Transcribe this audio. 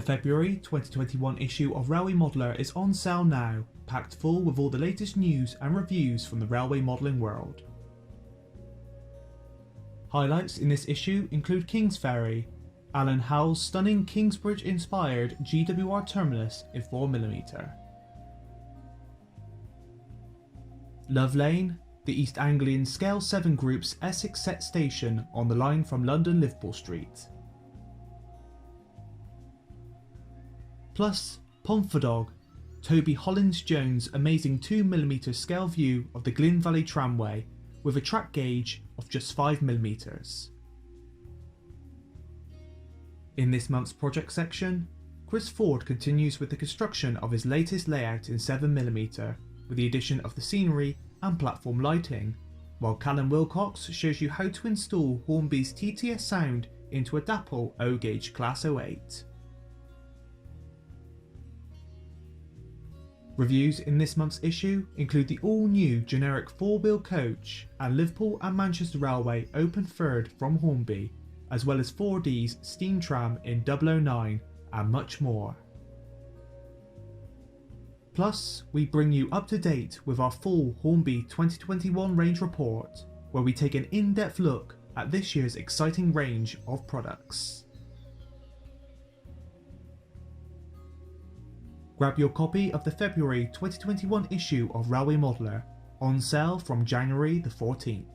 The February 2021 issue of Railway Modeller is on sale now, packed full with all the latest news and reviews from the railway modelling world. Highlights in this issue include Kingsferry, Allan Howles' stunning Kingsbridge inspired GWR Terminus in 4mm, Love Lane, the East Anglian Scale 7 Group's Essex-set station on the line from London Liverpool Street. Plus, Pontfadog, Toby Hollins-Jones' amazing 2mm scale view of the Glyn Valley Tramway with a track gauge of just 5mm. In this month's project section, Chris Ford continues with the construction of his latest layout in 7mm with the addition of the scenery and platform lighting, while Callum Willcox shows you how to install Hornby's TTS sound into a Dapol O Gauge Class 08. Reviews in this month's issue include the all-new generic 4-wheel coach and Liverpool and Manchester Railway open third from Hornby, as well as 4D's steam tram in 009 and much more. Plus, we bring you up to date with our full Hornby 2021 range report, where we take an in-depth look at this year's exciting range of products. Grab your copy of the February 2021 issue of Railway Modeller, on sale from January the 14th.